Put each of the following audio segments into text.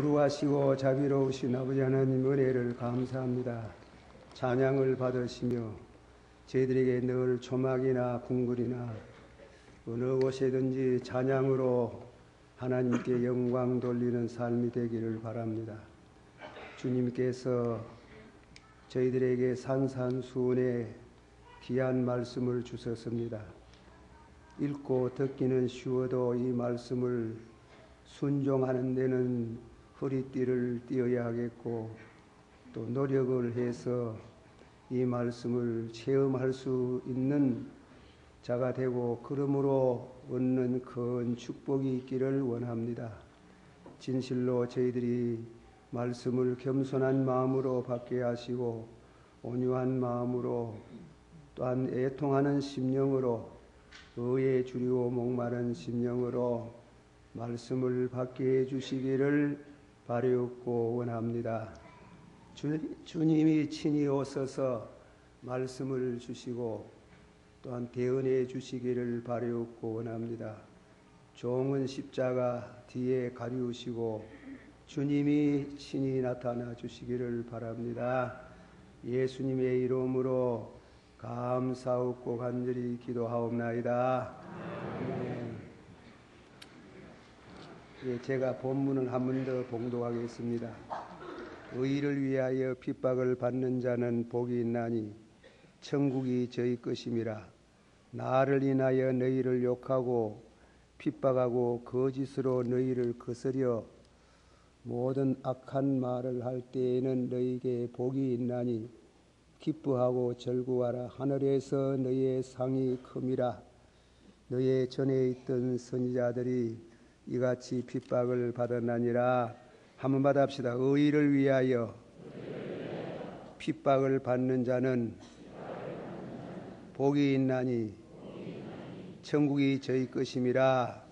거룩하시고 자비로우신 아버지 하나님 은혜를 감사합니다. 찬양을 받으시며 저희들에게 늘 초막이나 궁궐이나 어느 곳에든지 찬양으로 하나님께 영광 돌리는 삶이 되기를 바랍니다. 주님께서 저희들에게 산산수훈의 귀한 말씀을 주셨습니다. 읽고 듣기는 쉬워도 이 말씀을 순종하는 데는 허리띠를 띄어야 하겠고 또 노력을 해서 이 말씀을 체험할 수 있는 자가 되고 그러므로 얻는 큰 축복이 있기를 원합니다. 진실로 저희들이 말씀을 겸손한 마음으로 받게 하시고 온유한 마음으로 또한 애통하는 심령으로 의에 주리고 목마른 심령으로 말씀을 받게 해주시기를 바라옵고 원합니다. 주님이 친히 오셔서 말씀을 주시고 또한 대언해 주시기를 바라옵고 원합니다. 종은 십자가 뒤에 가리우시고 주님이 친히 나타나 주시기를 바랍니다. 예수님의 이름으로 감사하고 간절히 기도하옵나이다. 제가 본문을 한 번 더 봉독하겠습니다. 의를 위하여 핍박을 받는 자는 복이 있나니 천국이 저희 것임이라. 나를 인하여 너희를 욕하고 핍박하고 거짓으로 너희를 거스려 모든 악한 말을 할 때에는 너희에게 복이 있나니 기뻐하고 절구하라. 하늘에서 너희의 상이 큼이라. 너희 전에 있던 선지자들이 이같이 핍박을 받았나니라. 한번 받합시다. 의를 위하여 핍박을 받는 자는 복이 있나니 천국이 저희 것임이라.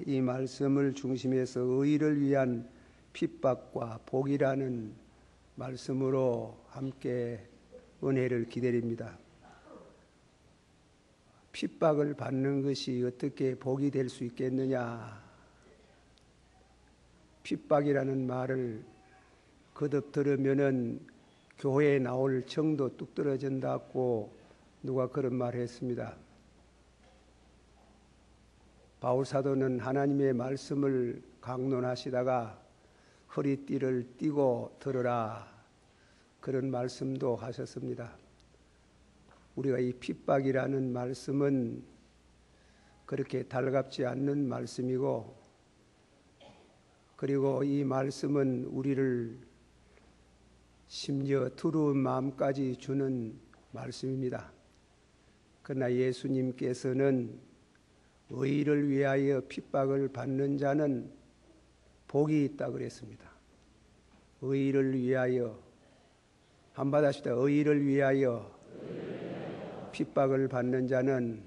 이 말씀을 중심해서 의를 위한 핍박과 복이라는 말씀으로 함께 은혜를 기다립니다. 핍박을 받는 것이 어떻게 복이 될 수 있겠느냐. 핍박이라는 말을 거듭 들으면은 교회에 나올 정도 뚝 떨어진다고 누가 그런 말을 했습니다. 바울 사도는 하나님의 말씀을 강론하시다가 허리띠를 띠고 들으라 그런 말씀도 하셨습니다. 우리가 이 핍박이라는 말씀은 그렇게 달갑지 않는 말씀이고 그리고 이 말씀은 우리를 심지어 두려운 마음까지 주는 말씀입니다. 그러나 예수님께서는 의를 위하여 핍박을 받는 자는 복이 있다 그랬습니다. 의를 위하여 한번 받으시다. 의를 위하여 핍박을 받는 자는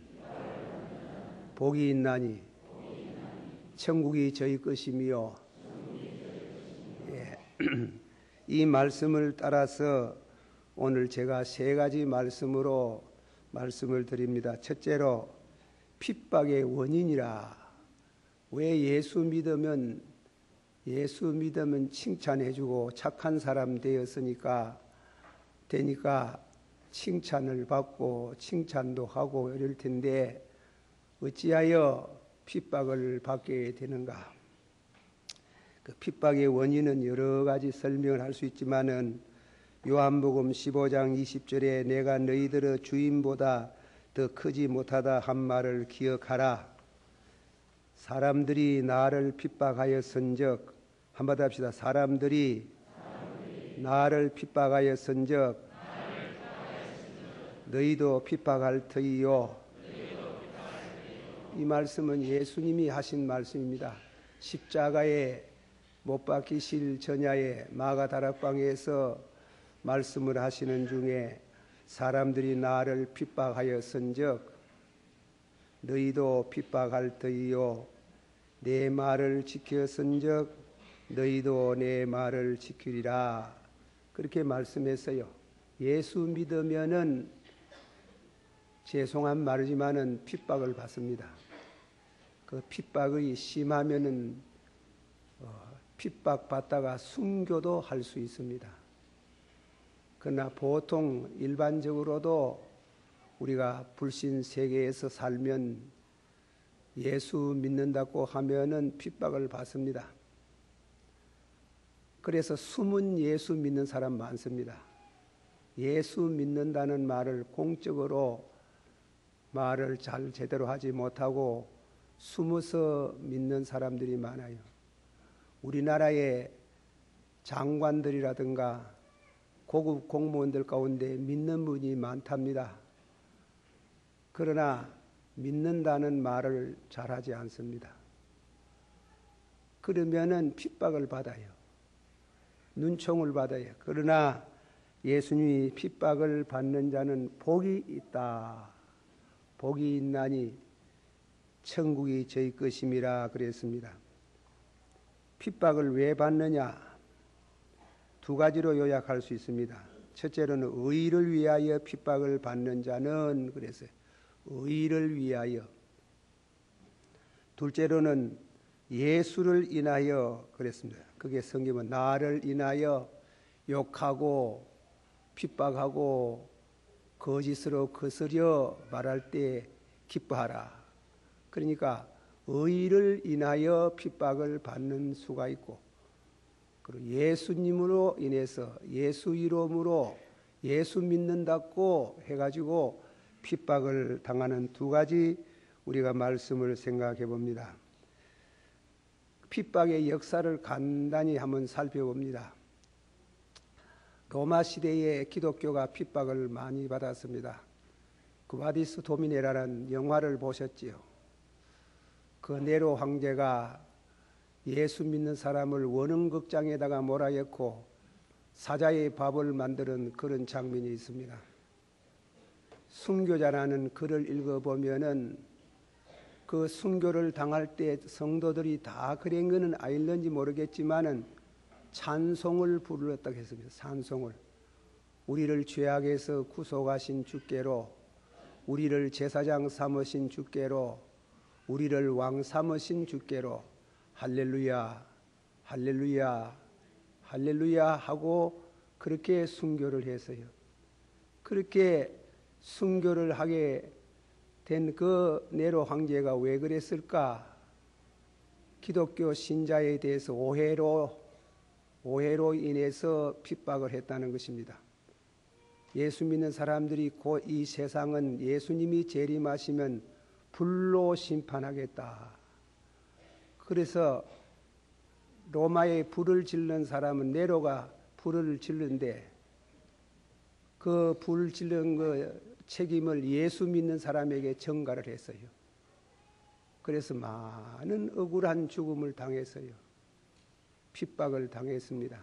복이 있나니 천국이 저희 것이며 이 말씀을 따라서 오늘 제가 세 가지 말씀으로 말씀을 드립니다. 첫째로 핍박의 원인이라. 왜 예수 믿으면 칭찬해주고 착한 사람 되니까 칭찬을 받고 칭찬도 하고 이럴 텐데 어찌하여 핍박을 받게 되는가? 그 핍박의 원인은 여러 가지 설명을 할 수 있지만은 요한복음 15장 20절에 내가 너희들의 주인보다 더 크지 못하다 한 말을 기억하라. 사람들이 나를 핍박하였은즉 한번 더 합시다. 사람들이 나를 핍박하였은즉 너희도 핍박할 터이요. 이 말씀은 예수님이 하신 말씀입니다. 십자가에 못 박히실 전야에 마가다락방에서 말씀을 하시는 중에 사람들이 나를 핍박하였은즉 너희도 핍박할 터이요. 내 말을 지켰은즉 너희도 내 말을 지키리라. 그렇게 말씀했어요. 예수 믿으면은 죄송한 말이지만은 핍박을 받습니다. 그 핍박이 심하면은 핍박받다가 순교도 할 수 있습니다. 그러나 보통 일반적으로도 우리가 불신 세계에서 살면 예수 믿는다고 하면은 핍박을 받습니다. 그래서 숨은 예수 믿는 사람 많습니다. 예수 믿는다는 말을 공적으로 말을 잘 제대로 하지 못하고 숨어서 믿는 사람들이 많아요. 우리나라의 장관들이라든가 고급 공무원들 가운데 믿는 분이 많답니다. 그러나 믿는다는 말을 잘하지 않습니다. 그러면은 핍박을 받아요. 눈총을 받아요. 그러나 예수님이 핍박을 받는 자는 복이 있다. 복이 있나니 천국이 저희 것임이라 그랬습니다. 핍박을 왜 받느냐? 두 가지로 요약할 수 있습니다. 첫째로는 의를 위하여 핍박을 받는 자는 그랬어요. 의를 위하여. 둘째로는 예수를 인하여 그랬습니다. 그게 성경은 나를 인하여 욕하고 핍박하고 거짓으로 거스려 말할 때 기뻐하라. 그러니까 의를 인하여 핍박을 받는 수가 있고, 그리고 예수님으로 인해서 예수 이름으로 예수 믿는다고 해가지고 핍박을 당하는 두 가지 우리가 말씀을 생각해 봅니다. 핍박의 역사를 간단히 한번 살펴봅니다. 로마 시대에 기독교가 핍박을 많이 받았습니다. 구바디스 도미네라는 영화를 보셨지요. 그 네로 황제가 예수 믿는 사람을 원흥극장에다가 몰아넣고 사자의 밥을 만드는 그런 장면이 있습니다. 순교자라는 글을 읽어보면은 그 순교를 당할 때 성도들이 다 그런 거는 알는지 모르겠지만은 찬송을 부르렀다고 했습니다. 찬송을. 우리를 죄악에서 구속하신 주께로, 우리를 제사장 삼으신 주께로, 우리를 왕 삼으신 주께로 할렐루야, 할렐루야, 할렐루야 하고 그렇게 순교를 했어요. 그렇게 순교를 하게 된 그 네로 황제가 왜 그랬을까? 기독교 신자에 대해서 오해로 인해서 핍박을 했다는 것입니다. 예수 믿는 사람들이 곧 이 세상은 예수님이 재림하시면 불로 심판하겠다. 그래서 로마에 불을 지르는 사람은 네로가 불을 지르는데 그 불 지른 그 책임을 예수 믿는 사람에게 전가를 했어요. 그래서 많은 억울한 죽음을 당했어요. 핍박을 당했습니다.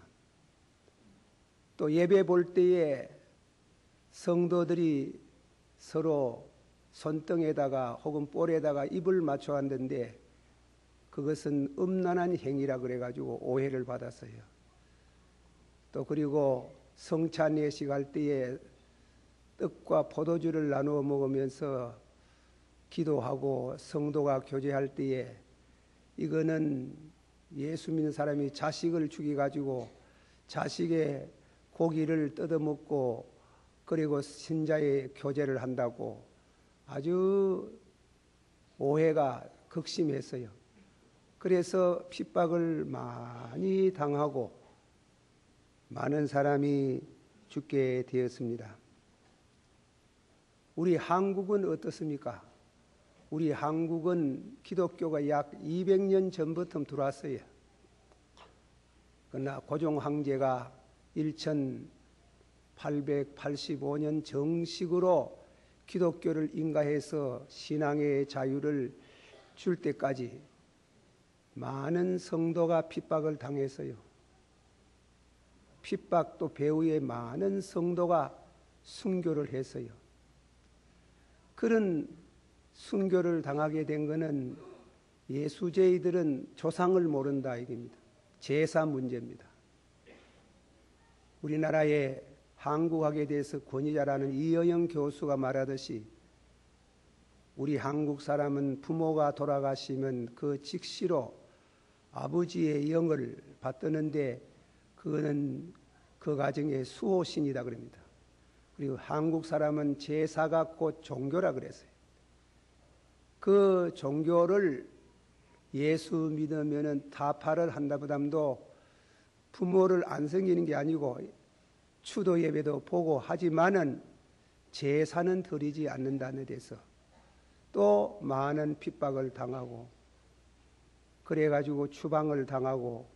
또 예배 볼 때에 성도들이 서로 손등에다가 혹은 볼에다가 입을 맞춰 앉는데 그것은 음란한 행위라 그래가지고 오해를 받았어요. 또 그리고 성찬 예식할 때에 떡과 포도주를 나누어 먹으면서 기도하고 성도가 교제할 때에 이거는 예수 믿는 사람이 자식을 죽여가지고 자식의 고기를 뜯어먹고 그리고 신자의 교제를 한다고 아주 오해가 극심했어요. 그래서 핍박을 많이 당하고 많은 사람이 죽게 되었습니다. 우리 한국은 어떻습니까? 우리 한국은 기독교가 약 200년 전부터 들어왔어요. 그러나 고종 황제가 1885년 정식으로 기독교를 인가해서 신앙의 자유를 줄 때까지 많은 성도가 핍박을 당했어요. 핍박도 배후에 많은 성도가 순교를 했어요. 그런 순교를 당하게 된 것은 예수제이들은 조상을 모른다 이겁니다. 제사 문제입니다. 우리나라의 한국학에 대해서 권위자라는 이영영 교수가 말하듯이 우리 한국 사람은 부모가 돌아가시면 그 직시로 아버지의 영을 받드는데 그거는 그 가정의 수호신이다 그럽니다. 그리고 한국 사람은 제사가 곧 종교라 그랬어요. 그 종교를 예수 믿으면은 타파를 한다보담도 부모를 안 섬기는 게 아니고 추도 예배도 보고 하지만은 제사는 드리지 않는다는 데서 또 많은 핍박을 당하고 그래가지고 추방을 당하고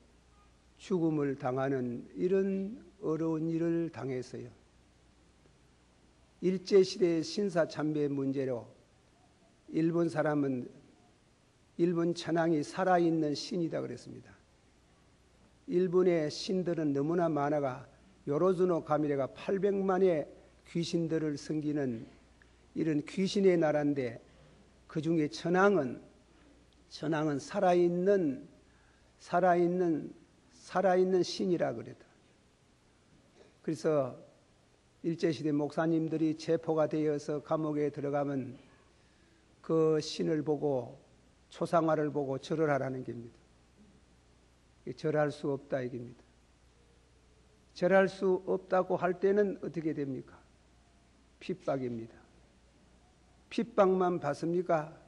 죽음을 당하는 이런 어려운 일을 당했어요. 일제시대의 신사참배 문제로 일본 사람은 일본 천황이 살아있는 신이다 그랬습니다. 일본의 신들은 너무나 많아가 요로즈노 가미레가 800만의 귀신들을 섬기는 이런 귀신의 나라인데 그 중에 천황은 살아있는 신이라 그랬다. 그래서 일제시대 목사님들이 체포가 되어서 감옥에 들어가면 그 신을 보고 초상화를 보고 절을 하라는 겁니다. 절할 수 없다 이겁니다. 절할 수 없다고 할 때는 어떻게 됩니까? 핍박입니다. 핍박만 받습니까?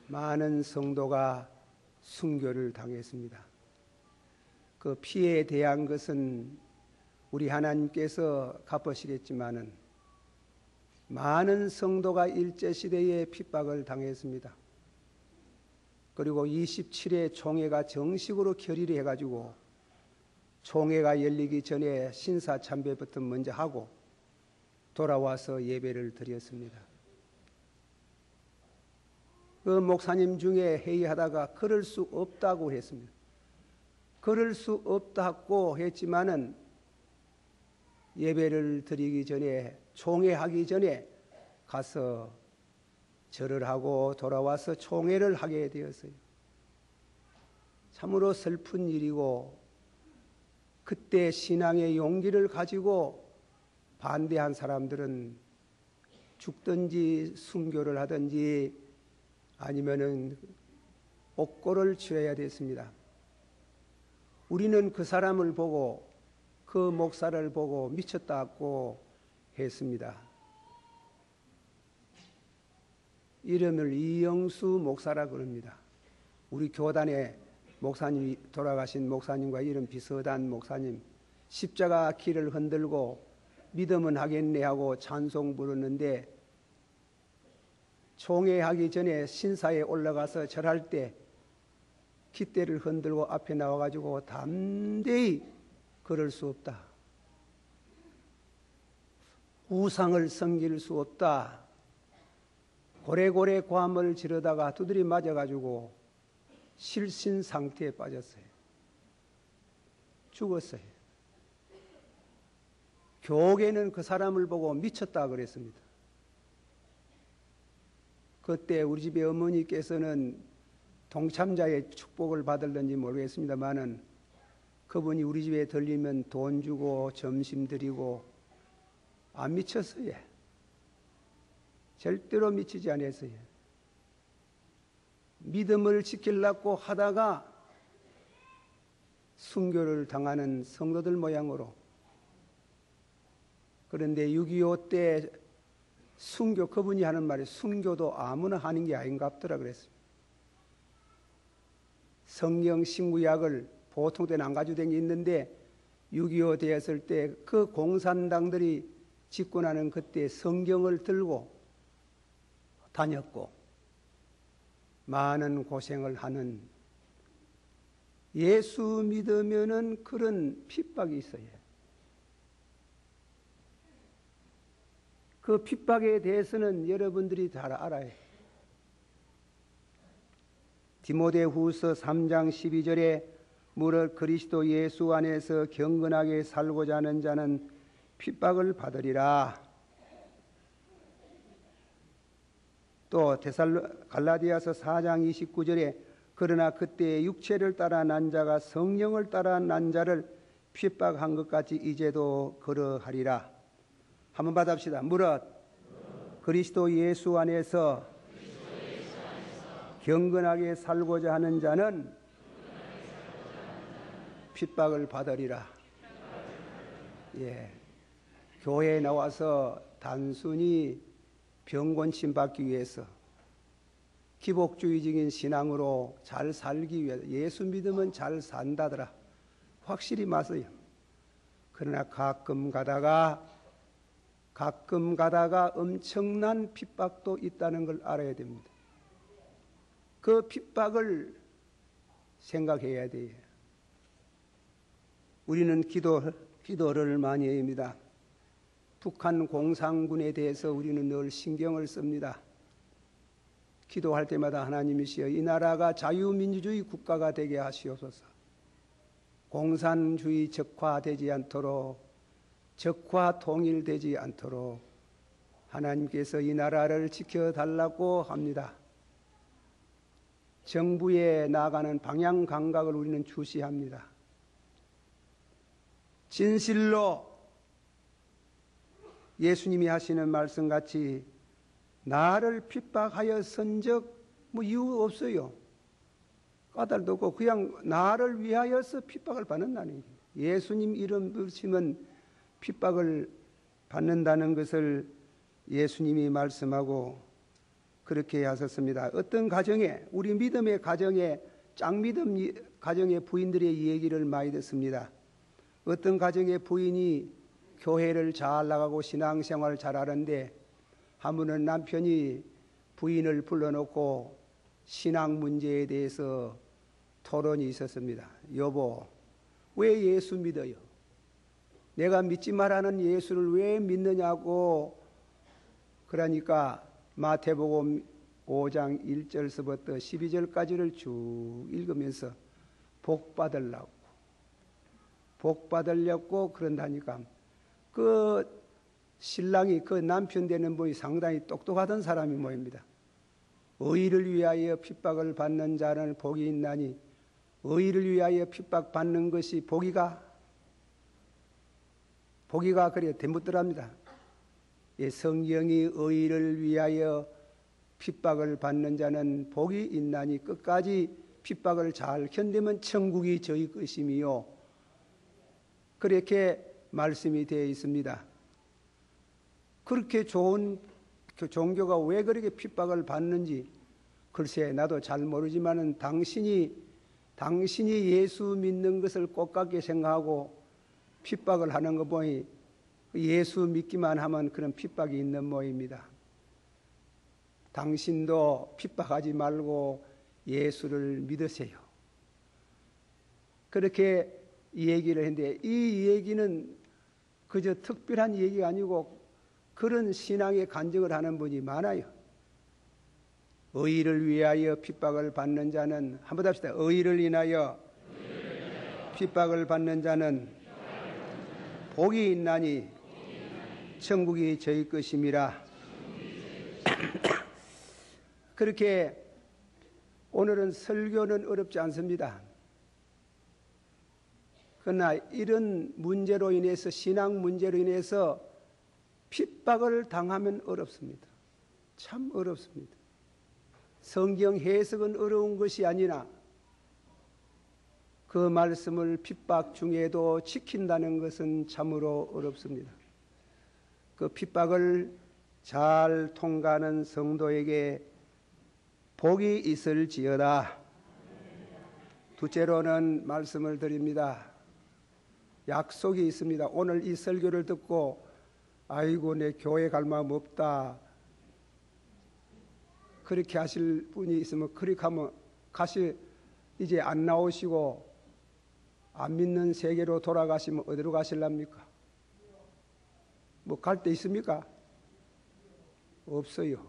많은 성도가 순교를 당했습니다. 그 피해에 대한 것은 우리 하나님께서 갚으시겠지만은 많은 성도가 일제시대에 핍박을 당했습니다. 그리고 27회 총회가 정식으로 결의를 해가지고 총회가 열리기 전에 신사참배부터 먼저 하고 돌아와서 예배를 드렸습니다. 그 목사님 중에 회의하다가 그럴 수 없다고 했습니다. 그럴 수 없다고 했지만은 예배를 드리기 전에 총회하기 전에 가서 절을 하고 돌아와서 총회를 하게 되었어요. 참으로 슬픈 일이고 그때 신앙의 용기를 가지고 반대한 사람들은 죽든지 순교를 하든지 아니면은 옥고를 치러야 됐습니다. 우리는 그 사람을 보고 그 목사를 보고 미쳤다고 했습니다. 이름을 이영수 목사라 그럽니다. 우리 교단에 목사님 돌아가신 목사님과 이름 비슷한 목사님 십자가 길을 흔들고 믿음은 하겠네 하고 찬송 부르는데 총회하기 전에 신사에 올라가서 절할 때 깃대를 흔들고 앞에 나와가지고 담대히 그럴 수 없다. 우상을 섬길 수 없다. 고래고래 고함을 지르다가 두드리 맞아가지고 실신 상태에 빠졌어요. 죽었어요. 교계는 그 사람을 보고 미쳤다 그랬습니다. 그때 우리 집의 어머니께서는 동참자의 축복을 받을는지 모르겠습니다만은 그분이 우리 집에 들리면 돈 주고 점심 드리고 안 미쳤어요. 절대로 미치지 않았어요. 믿음을 지키려고 하다가 순교를 당하는 성도들 모양으로. 그런데 6.25 때 순교, 그분이 하는 말이 순교도 아무나 하는 게 아닌갑더라 그랬습니다. 성경 신구약을 보통 때는 안 가지고 다니는데 6.25 되었을 때 그 공산당들이 집권하는 그때 성경을 들고 다녔고 많은 고생을 하는 예수 믿으면은 그런 핍박이 있어요. 그 핍박에 대해서는 여러분들이 잘 알아요. 디모데후서 3장 12절에 무릇 그리스도 예수 안에서 경건하게 살고자 하는 자는 핍박을 받으리라. 또 갈라디아서 4장 29절에 그러나 그때 육체를 따라 난 자가 성령을 따라 난 자를 핍박한 것 같이 이제도 그러하리라. 한번 받읍시다. 무릇 그리스도 예수 안에서 경건하게 살고자 하는 자는 핍박을 받으리라. 예. 교회에 나와서 단순히 병곤침 받기 위해서 기복주의적인 신앙으로 잘 살기 위해서 예수 믿으면 잘 산다더라. 확실히 맞아요. 그러나 가끔 가다가 엄청난 핍박도 있다는 걸 알아야 됩니다. 그 핍박을 생각해야 돼요. 우리는 기도를 많이 합니다. 북한 공산군에 대해서 우리는 늘 신경을 씁니다. 기도할 때마다 하나님이시여 이 나라가 자유민주주의 국가가 되게 하시옵소서. 공산주의 적화되지 않도록, 적화 통일되지 않도록 하나님께서 이 나라를 지켜달라고 합니다. 정부에 나아가는 방향 감각을 우리는 주시합니다. 진실로 예수님이 하시는 말씀같이 나를 핍박하여 선적 이유 없어요. 까닭도 없고 그냥 나를 위하여서 핍박을 받는다는 얘기예요. 예수님 이름 부르시면 핍박을 받는다는 것을 예수님이 말씀하고 그렇게 하셨습니다. 어떤 가정에, 우리 믿음의 가정에, 짱믿음 가정의 부인들의 얘기를 많이 듣습니다. 어떤 가정의 부인이 교회를 잘 나가고 신앙생활을 잘 하는데 하면은 남편이 부인을 불러놓고 신앙 문제에 대해서 토론이 있었습니다. 여보, 왜 예수 믿어요? 내가 믿지 말라는 예수를 왜 믿느냐고. 그러니까 마태복음 5장 1절서부터 12절까지를 쭉 읽으면서 복 받으려고 그런다니까. 그 신랑이, 그 남편 되는 분이 상당히 똑똑하던 사람이 모입니다. 의를 위하여 핍박을 받는 자는 복이 있나니 의를 위하여 핍박받는 것이 복이가 그래 대묻더랍니다. 성경이 의를 위하여 핍박을 받는 자는 복이 있나니 끝까지 핍박을 잘 견디면 천국이 저희 것임이요. 그렇게 말씀이 되어 있습니다. 그렇게 좋은 종교가 왜 그렇게 핍박을 받는지 글쎄 나도 잘 모르지만은 당신이 예수 믿는 것을 꽃같게 생각하고 핍박을 하는 거 보니 예수 믿기만 하면 그런 핍박이 있는 모입니다. 당신도 핍박하지 말고 예수를 믿으세요. 그렇게 얘기를 했는데 이 얘기는 그저 특별한 얘기가 아니고 그런 신앙의 간증을 하는 분이 많아요. 의를 위하여 핍박을 받는 자는, 한번 합시다. 의를 인하여 핍박을 받는 자는 복이 있나니 천국이 저희 것임이라. 그렇게 오늘은 설교는 어렵지 않습니다. 그러나 이런 문제로 인해서, 신앙 문제로 인해서 핍박을 당하면 어렵습니다. 참 어렵습니다. 성경 해석은 어려운 것이 아니라 그 말씀을 핍박 중에도 지킨다는 것은 참으로 어렵습니다. 그 핍박을 잘 통과하는 성도에게 복이 있을지어다. 둘째로는 말씀을 드립니다. 약속이 있습니다. 오늘 이 설교를 듣고 아이고 내 교회 갈 마음 없다 그렇게 하실 분이 있으면 그렇게 하면 이제 안 나오시고 안 믿는 세계로 돌아가시면 어디로 가실랍니까? 뭐 갈 데 있습니까? 없어요.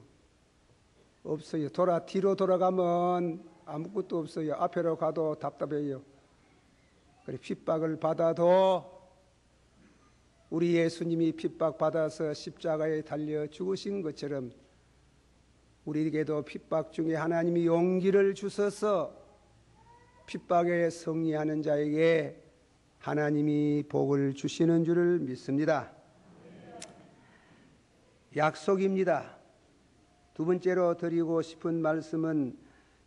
뒤로 돌아가면 아무것도 없어요. 앞으로 가도 답답해요. 그래 핍박을 받아도 우리 예수님이 핍박받아서 십자가에 달려 죽으신 것처럼 우리에게도 핍박 중에 하나님이 용기를 주셔서 핍박에 승리하는 자에게 하나님이 복을 주시는 줄을 믿습니다. 약속입니다. 두 번째로 드리고 싶은 말씀은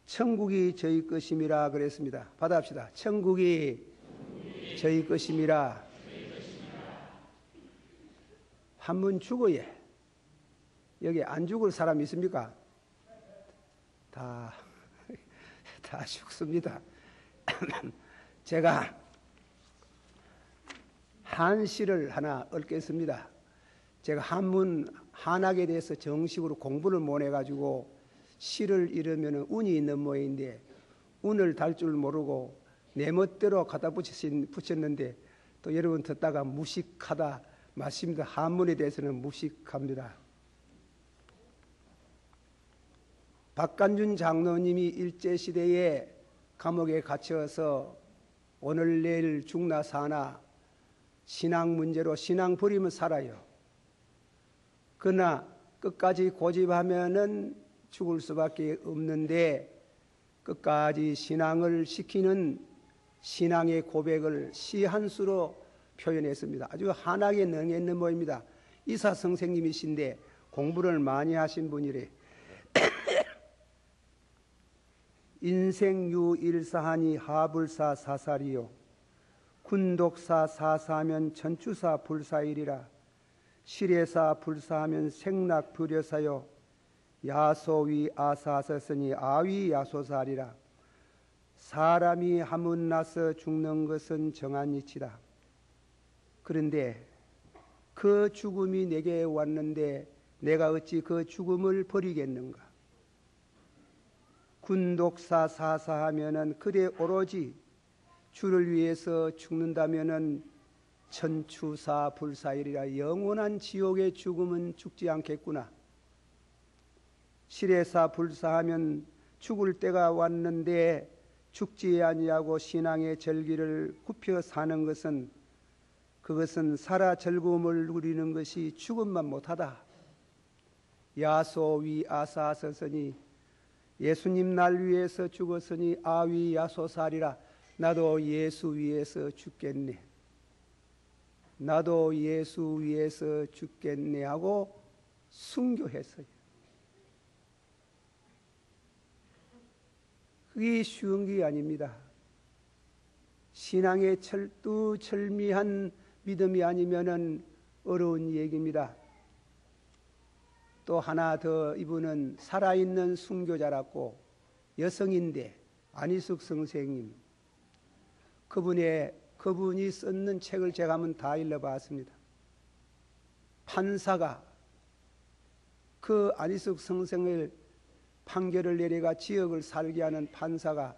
천국이 저희 것임이라 그랬습니다. 받아합시다. 천국이 저희 것임이라. 한번 죽어야 여기 안 죽을 사람 있습니까? 다 죽습니다. 제가 한시를 하나 읊겠습니다. 제가 한학에 대해서 정식으로 공부를 못 해가지고 시를 읽으면 운이 있는 모양인데 운을 달 줄 모르고 내 멋대로 갖다 붙였는데 또 여러분 듣다가 무식하다 맞습니다. 한문에 대해서는 무식합니다. 박간준 장로님이 일제시대에 감옥에 갇혀서 오늘 내일 죽나 사나 신앙 문제로 신앙 버리면 살아요. 그러나 끝까지 고집하면은 죽을 수밖에 없는데 끝까지 신앙을 시키는 신앙의 고백을 시 한 수로 표현했습니다. 아주 한학에 능했는 모입니다. 이사 선생님이신데 공부를 많이 하신 분이래. 인생유일사하니 하불사 사살이요 군독사 사사하면 천추사 불사일이라 실해사 불사하면 생락불여사요 야소위 아사서스니 아위 야소사리라. 사람이 한문 나서 죽는 것은 정한 이치다. 그런데 그 죽음이 내게 왔는데 내가 어찌 그 죽음을 버리겠는가? 군독사 사사하면은 그래 오로지 주를 위해서 죽는다면은 천추사 불사일이라 영원한 지옥의 죽음은 죽지 않겠구나. 실해사 불사하면 죽을 때가 왔는데 죽지 아니하고 신앙의 절기를 굽혀 사는 것은 그것은 살아 즐거움을 누리는 것이 죽음만 못하다. 야소위 아사서서니 예수님 날 위해서 죽었으니 아위 야소살이라. 나도 예수 위해서 죽겠네. 나도 예수 위해서 죽겠네 하고 순교했어요. 그게 쉬운 게 아닙니다. 신앙의 철두철미한 믿음이 아니면은 어려운 얘기입니다. 또 하나 더 이분은 살아있는 순교자라고 여성인데 안희숙 선생님 그분이 썼는 책을 제가 한번 다 읽어봤습니다. 판사가 그 안희숙 선생을 판결을 내려가 지역을 살게 하는 판사가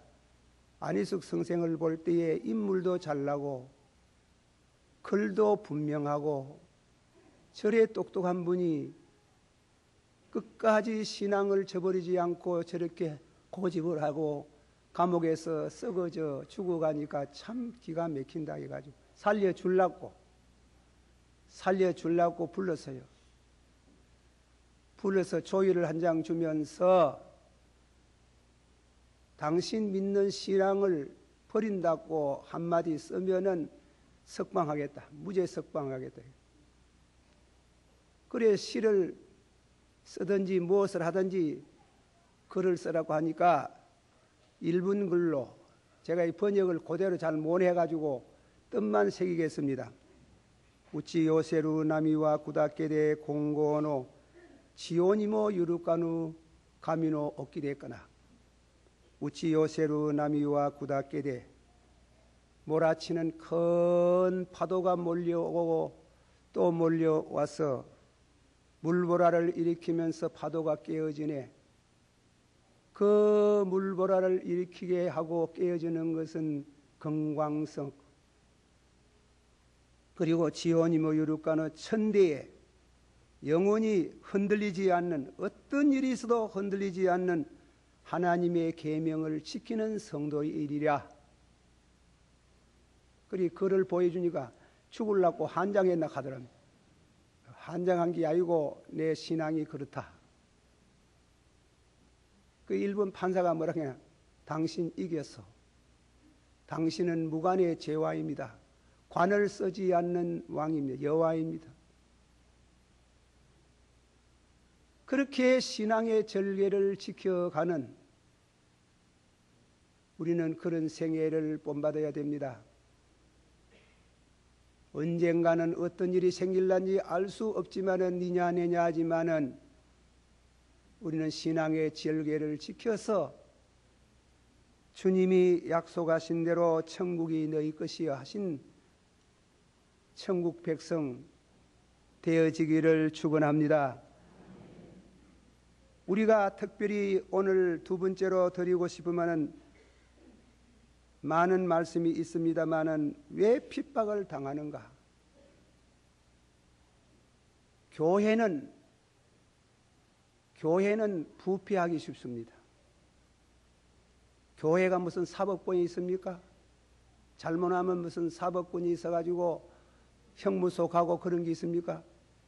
안희숙 선생을 볼 때에 인물도 잘나고 글도 분명하고 저래 똑똑한 분이 끝까지 신앙을 저버리지 않고 저렇게 고집을 하고 감옥에서 썩어져 죽어가니까 참 기가 막힌다 해가지고 살려주려고 불렀어요. 불러서 조의를 한 장 주면서 당신 믿는 신앙을 버린다고 한마디 쓰면은 석방하겠다. 무죄 석방하겠다. 그래 시를 쓰든지 무엇을 하든지 글을 쓰라고 하니까 일본 글로 제가 이 번역을 그대로 잘 못해가지고 뜻만 새기겠습니다. 우치 요세루 나미와 구다케데 공고노 지오니모 유루카누 가미노 오키데거나 우치 요세루 나미와 구다케데 몰아치는 큰 파도가 몰려오고 또 몰려와서 물보라를 일으키면서 파도가 깨어지네. 그 물보라를 일으키게 하고 깨어지는 것은 금광석 그리고 지오니모 유루카노 천대에 영원히 흔들리지 않는 어떤 일이 있어도 흔들리지 않는 하나님의 계명을 지키는 성도의 일이랴. 그리 그를 보여주니까 죽으려고 한장했나 하더랍니다. 한장한 게 아니고 내 신앙이 그렇다. 그 일본 판사가 뭐라 하냐. 당신 이겼어. 당신은 무관의 제왕입니다. 관을 쓰지 않는 왕입니다. 여왕입니다. 그렇게 신앙의 절개를 지켜가는 우리는 그런 생애를 본받아야 됩니다. 언젠가는 어떤 일이 생길란지 알 수 없지만은 니냐 내냐 하지만은 우리는 신앙의 절개를 지켜서 주님이 약속하신 대로 천국이 너희 것이여 하신 천국 백성 되어지기를 축원합니다. 우리가 특별히 오늘 두 번째로 드리고 싶으면은 많은 말씀이 있습니다만은 왜 핍박을 당하는가? 교회는 부패하기 쉽습니다. 교회가 무슨 사법권이 있습니까? 잘못하면 무슨 사법권이 있어가지고 형무소 가고 그런 게 있습니까?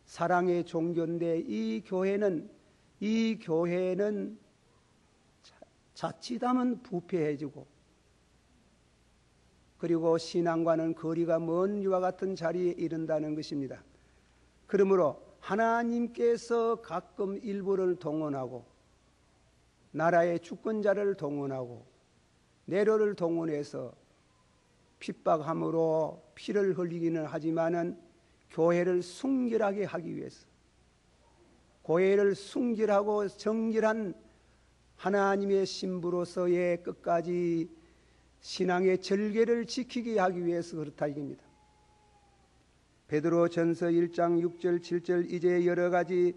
사랑의 종교인데 이 교회는 자칫하면 부패해지고 그리고 신앙과는 거리가 먼 이와 같은 자리에 이른다는 것입니다. 그러므로 하나님께서 가끔 일부를 동원하고 나라의 주권자를 동원하고 내로를 동원해서 핍박함으로 피를 흘리기는 하지만은 교회를 순결하게 하기 위해서 교회를 순결하고 정결한 하나님의 신부로서의 끝까지 신앙의 절개를 지키게 하기 위해서 그렇다 이겁니다. 베드로전서 1장 6절 7절 이제 여러 가지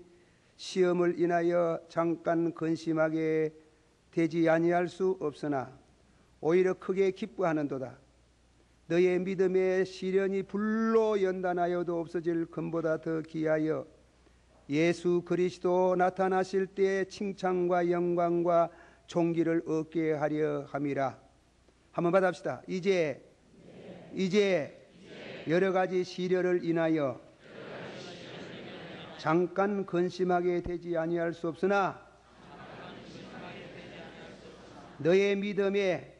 시험을 인하여 잠깐 근심하게 되지 아니할 수 없으나 오히려 크게 기뻐하는도다. 너의 믿음의 시련이 불로 연단하여도 없어질 금보다 더 귀하여 예수 그리스도 나타나실 때 칭찬과 영광과 존귀를 얻게 하려 함이라. 한번 받읍시다. 이제 여러 가지 시련을 인하여 잠깐 근심하게 되지 아니할 수 없으나 너의 믿음의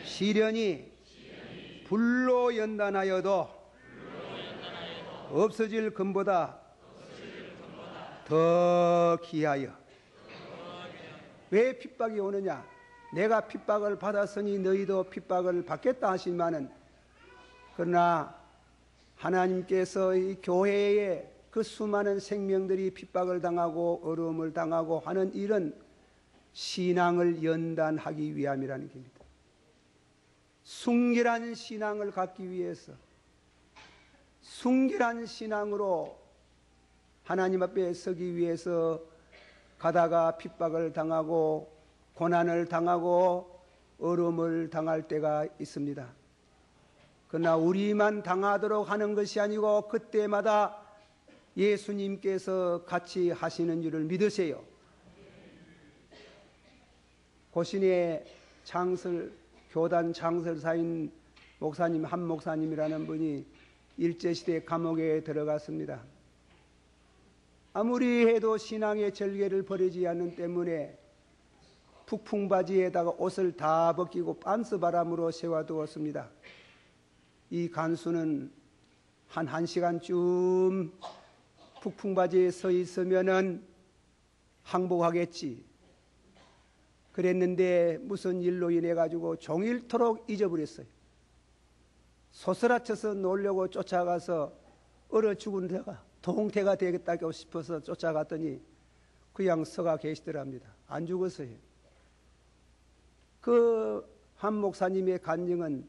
시련이 불로 연단하여도 없어질 금보다 더 귀하여. 왜 핍박이 오느냐? 내가 핍박을 받았으니 너희도 핍박을 받겠다 하시면은, 그러나 하나님께서 이 교회에 그 수많은 생명들이 핍박을 당하고 어려움을 당하고 하는 일은 신앙을 연단하기 위함이라는 겁니다. 순결한 신앙을 갖기 위해서, 순결한 신앙으로 하나님 앞에 서기 위해서 가다가 핍박을 당하고 고난을 당하고 어려움을 당할 때가 있습니다. 그러나 우리만 당하도록 하는 것이 아니고 그때마다 예수님께서 같이 하시는 줄을 믿으세요. 고신의 교단 창설사인 목사님, 한 목사님이라는 분이 일제시대 감옥에 들어갔습니다. 아무리 해도 신앙의 절개를 버리지 않는 때문에 북풍바지에다가 옷을 다 벗기고 빤스바람으로 세워두었습니다. 이 간수는 한 1시간쯤 북풍바지에 서 있으면은 항복하겠지. 그랬는데 무슨 일로 인해 가지고 종일토록 잊어버렸어요. 소스라쳐서 놀려고 쫓아가서 얼어 죽은 데가 동태가 되겠다고 싶어서 쫓아갔더니 그냥 서가 계시더랍니다. 안 죽었어요. 그 한 목사님의 간증은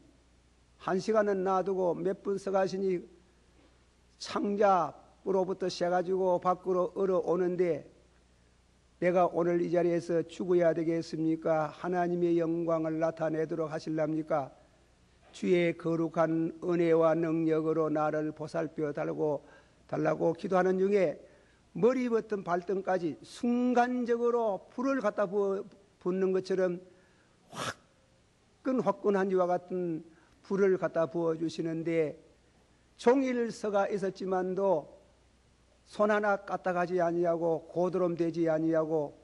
1시간은 놔두고 몇 분 서가시니 창자로부터 시작해가지고 밖으로 얼어오는데 내가 오늘 이 자리에서 죽어야 되겠습니까? 하나님의 영광을 나타내도록 하실랍니까? 주의 거룩한 은혜와 능력으로 나를 보살펴 달라고 기도하는 중에 머리부터 발등까지 순간적으로 불을 갖다 붓는 것처럼 화끈한 이와 같은 불을 갖다 부어주시는데 종일 서가 있었지만도 손 하나 까딱하지 아니하고 고드름되지 아니하고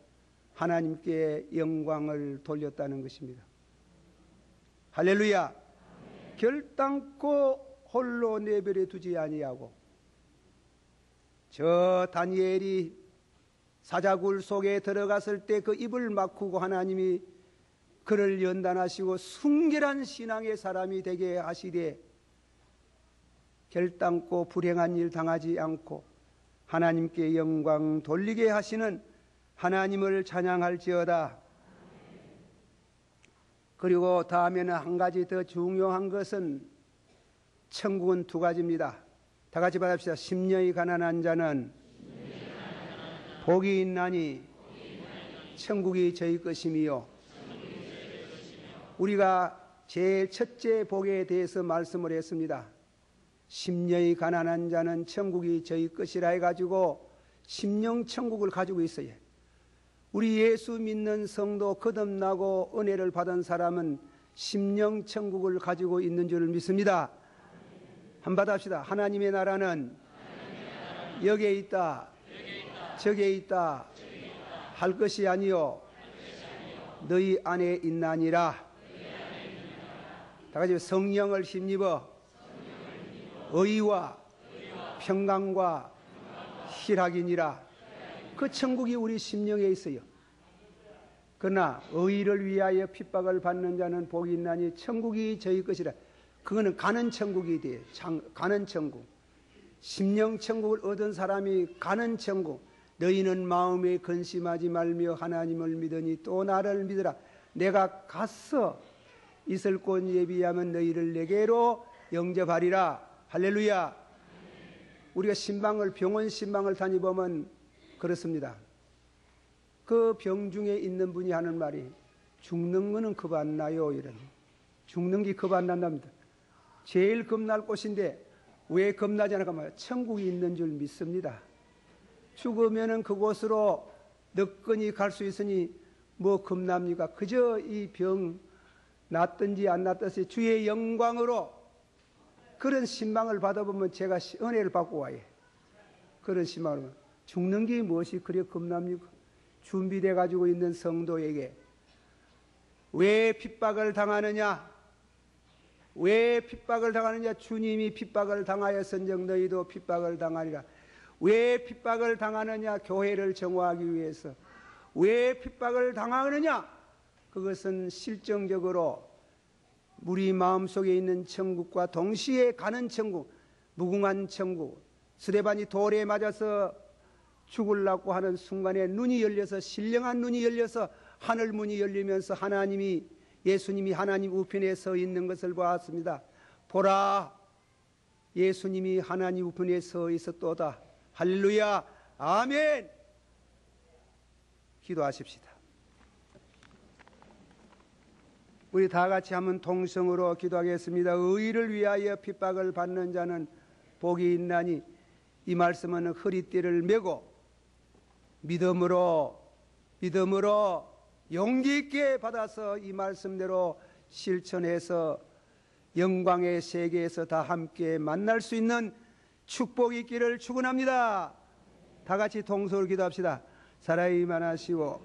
하나님께 영광을 돌렸다는 것입니다. 할렐루야. 결단코 홀로 내버려 두지 아니하고 저 다니엘이 사자굴 속에 들어갔을 때 그 입을 막고 하나님이 그를 연단하시고 순결한 신앙의 사람이 되게 하시되 결단코 불행한 일 당하지 않고 하나님께 영광 돌리게 하시는 하나님을 찬양할지어다. 그리고 다음에는 한 가지 더 중요한 것은 천국은 두 가지입니다. 다 같이 받읍시다. 심령이 가난한 자는 복이 있나니 천국이 저희 것임이요. 우리가 제일 첫째 복에 대해서 말씀을 했습니다. 심령이 가난한 자는 천국이 저희 것이라 해가지고 심령 천국을 가지고 있어요. 우리 예수 믿는 성도 거듭나고 은혜를 받은 사람은 심령 천국을 가지고 있는 줄 믿습니다. 한번 받읍시다. 하나님의 나라는 여기에 있다, 저기에 있다 할 것이 아니요 너희 안에 있나니라. 다 같이 성령을 힘입어 의와 평강과 희락이니라. 그 천국이 우리 심령에 있어요. 그러나 의를 위하여 핍박을 받는 자는 복이 있나니 천국이 저희 것이라. 그거는 가는 천국이 돼요. 가는 천국. 심령 천국을 얻은 사람이 가는 천국. 너희는 마음에 근심하지 말며 하나님을 믿으니 또 나를 믿으라. 내가 가서 있을 곳 예비하면 너희를 내게로 영접하리라. 할렐루야. 우리가 신방을 병원 신방을 다니보면 그렇습니다. 그 병 중에 있는 분이 하는 말이 죽는 거는 겁 안 나요. 이런 죽는 게 겁 안 난답니다. 제일 겁날 곳인데 왜 겁나지 않을까 말이야. 천국이 있는 줄 믿습니다. 죽으면은 그곳으로 너끈히 갈 수 있으니 뭐 겁납니까? 그저 이 병 낫든지 안 낫든지 주의 영광으로 그런 신방을 받아보면 제가 은혜를 받고 와요. 그런 신방으로 죽는 게 무엇이 그래 겁납니까? 준비되어 가지고 있는 성도에게 왜 핍박을 당하느냐? 왜 핍박을 당하느냐? 주님이 핍박을 당하였은즉 너희도 핍박을 당하리라. 왜 핍박을 당하느냐? 교회를 정화하기 위해서. 왜 핍박을 당하느냐? 그것은 실정적으로 우리 마음속에 있는 천국과 동시에 가는 천국, 무궁한 천국, 스데반이 돌에 맞아서 죽으려고 하는 순간에 눈이 열려서 신령한 눈이 열려서 하늘 문이 열리면서 예수님이 하나님 우편에 서 있는 것을 보았습니다. 보라, 예수님이 하나님 우편에 서 있었도다. 할렐루야, 아멘. 기도하십시다. 우리 다 같이 한번 통성으로 기도하겠습니다. 의를 위하여 핍박을 받는 자는 복이 있나니. 이 말씀은 허리띠를 메고 믿음으로 용기 있게 받아서 이 말씀대로 실천해서 영광의 세계에서 다 함께 만날 수 있는 축복이 있기를 축원합니다. 다 같이 통성으로 기도합시다. 사랑이 많으시고